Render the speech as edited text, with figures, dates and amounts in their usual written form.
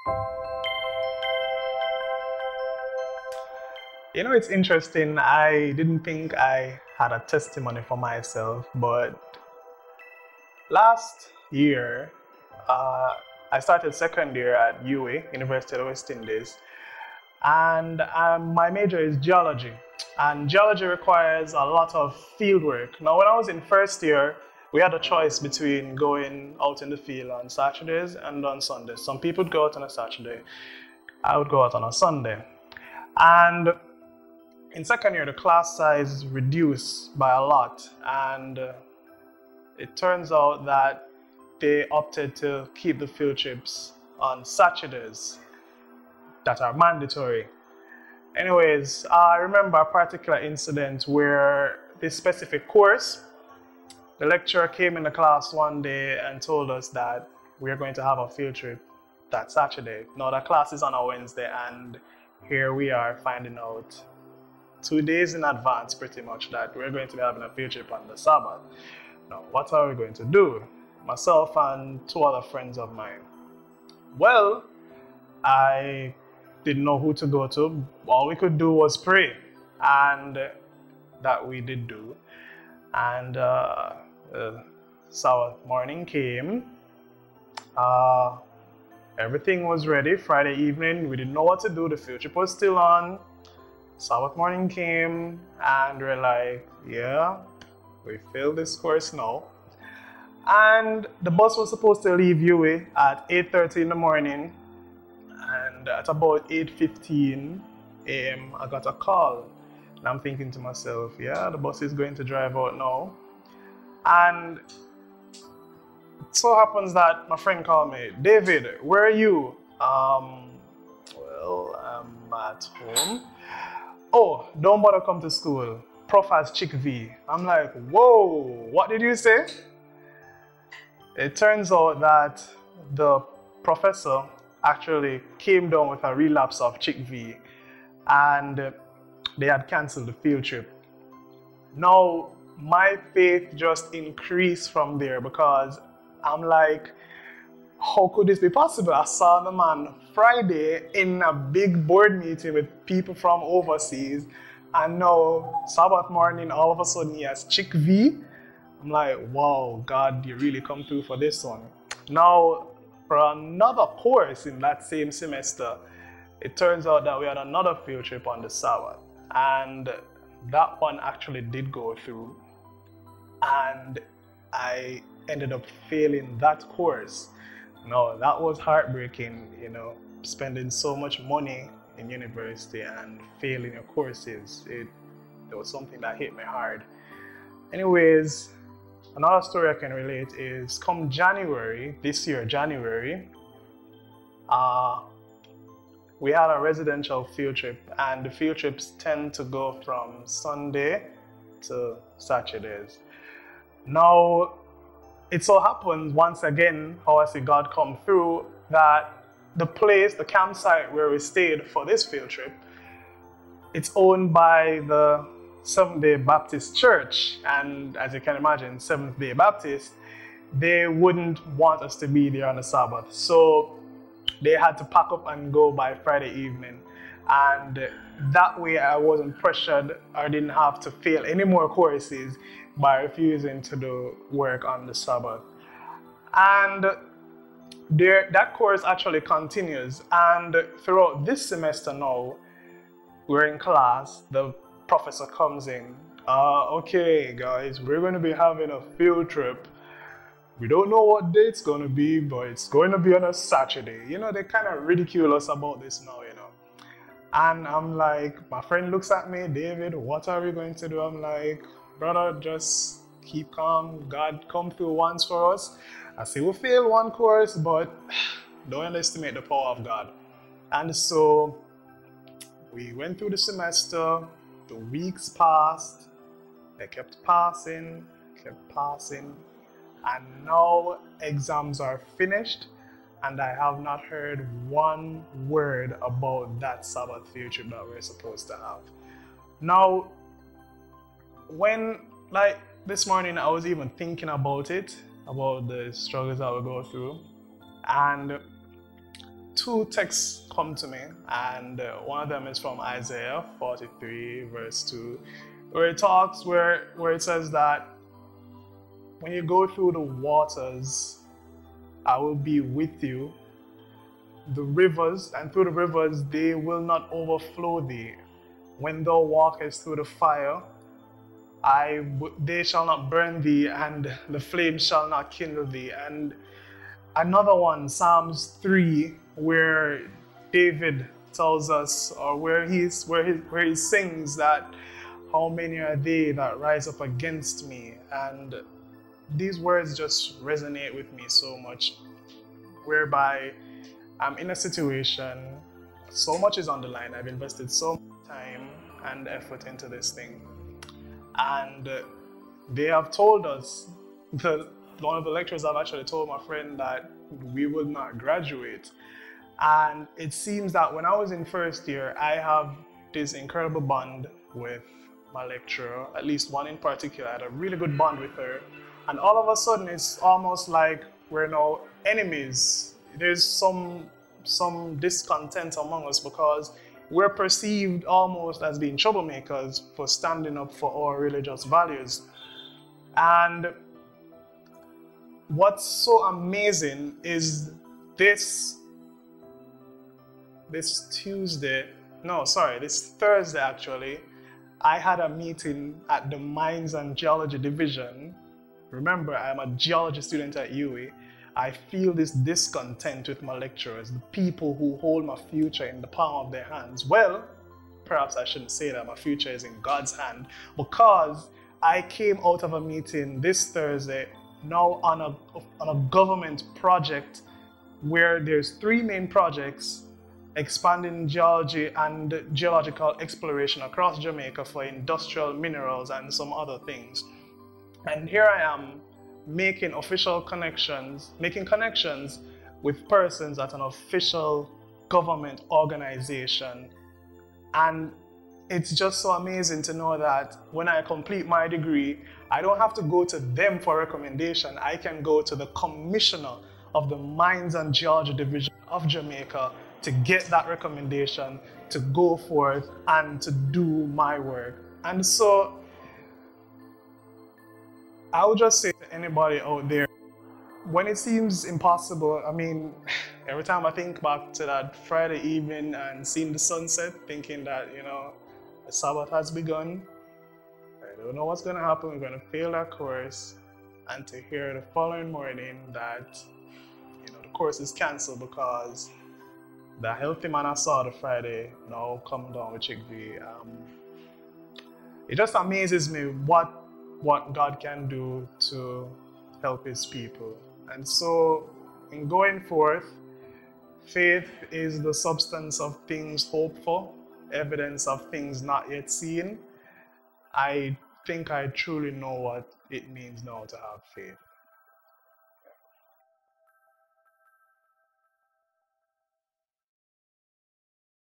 You know, it's interesting. I didn't think I had a testimony for myself, but last year, uh, I started second year at UA, University of the West Indies, and my major is geology. And geology requires a lot of field work. Now, when I was in first year, we had a choice between going out in the field on Saturdays and on Sundays. Some people would go out on a Saturday. I would go out on a Sunday. And in second year, the class size reduced by a lot, and it turns out that they opted to keep the field trips on Saturdays that are mandatory. Anyways, I remember a particular incident where this specific course, the lecturer came in the class one day and told us that we're going to have a field trip that Saturday. Now, the class is on a Wednesday, and here we are finding out 2 days in advance pretty much that we're going to be having a field trip on the Sabbath. Now, what are we going to do? Myself and two other friends of mine. Well, I didn't know who to go to. All we could do was pray, and that we did do. And Sabbath morning came. Everything was ready. Friday evening, we didn't know what to do. The field trip was still on. Sabbath morning came, and we're like, yeah, we failed this course now. And the bus was supposed to leave UA at 8:30 in the morning, and at about 8:15 a.m. I got a call. And I'm thinking to myself, yeah, the bus is going to drive out now. And it so happens that my friend called me, David, where are you? Well, I'm at home. Oh, don't bother come to school. Prof has Chick V. I'm like, whoa, what did you say? It turns out that the professor actually came down with a relapse of Chick V, and they had cancelled the field trip. Now, my faith just increased from there because I'm like, how could this be possible? I saw the man Friday in a big board meeting with people from overseas, and now Sabbath morning, all of a sudden he has Chick V. I'm like, wow, God, you really come through for this one. Now, for another course in that same semester, it turns out that we had another field trip on the Sabbath, and that one actually did go through, and I ended up failing that course. No, that was heartbreaking, you know, spending so much money in university and failing your courses. It was something that hit me hard. Anyways, another story I can relate is come January, this year, January, we had a residential field trip, and the field trips tend to go from Sunday to Saturdays. Now, it so happens once again, how I see God come through, that the place, the campsite where we stayed for this field trip, it's owned by the Seventh-day Baptist Church. And as you can imagine, Seventh-day Baptist, they wouldn't want us to be there on the Sabbath. So they had to pack up and go by Friday evening. And that way I wasn't pressured or didn't have to fail any more courses by refusing to do work on the Sabbath. And that course actually continues. And throughout this semester now, we're in class, the professor comes in. Okay, guys, we're going to be having a field trip. We don't know what day it's going to be, but it's going to be on a Saturday. You know, they kind of ridicule us about this now, you know. And I'm like, my friend looks at me, David, what are we going to do? I'm like, brother, just keep calm. God come through once for us. I say we failed one course, but don't underestimate the power of God. And so we went through the semester, the weeks passed, they kept passing, and now exams are finished, and I have not heard one word about that Sabbath field trip that we're supposed to have. Now, when, like, this morning I was even thinking about it, about the struggles I would go through, and two texts come to me, and one of them is from Isaiah 43 verse 2, where it says that when you go through the waters, I will be with you. The rivers, and through the rivers they will not overflow thee. When thou walkest through the fire, they shall not burn thee, and the flames shall not kindle thee. And another one, Psalms 3, where David tells us, or where he sings that, how many are they that rise up against me? And these words just resonate with me so much, whereby I'm in a situation, so much is on the line, I've invested so much time and effort into this thing, and they have told us, one of the lecturers have actually told my friend that we will not graduate. And it seems that when I was in first year, I have this incredible bond with my lecturer, at least one in particular. I had a really good bond with her, and all of a sudden it's almost like we're now enemies. There's some discontent among us because we're perceived almost as being troublemakers for standing up for our religious values. And what's so amazing is this Thursday actually, I had a meeting at the Mines and Geology Division. Remember, I'm a geology student at UWI. I feel this discontent with my lecturers, the people who hold my future in the palm of their hands. Well, perhaps I shouldn't say that my future is in God's hand, because I came out of a meeting this Thursday now on a government project where there's three main projects: expanding geology and geological exploration across Jamaica for industrial minerals and some other things. And here I am making connections with persons at an official government organization. And it's just so amazing to know that when I complete my degree, I don't have to go to them for recommendation. I can go to the commissioner of the Mines and Geology Division of Jamaica to get that recommendation to go forth and to do my work. And so I would just say to anybody out there, when it seems impossible, I mean, every time I think back to that Friday evening and seeing the sunset, thinking that, the Sabbath has begun, I don't know what's going to happen, we're going to fail that course, and to hear the following morning that, the course is cancelled because the healthy man I saw the Friday now come down with Chick-fil-A. It just amazes me what God can do to help his people. And so in going forth, faith is the substance of things hoped for, evidence of things not yet seen. I think I truly know what it means now to have faith.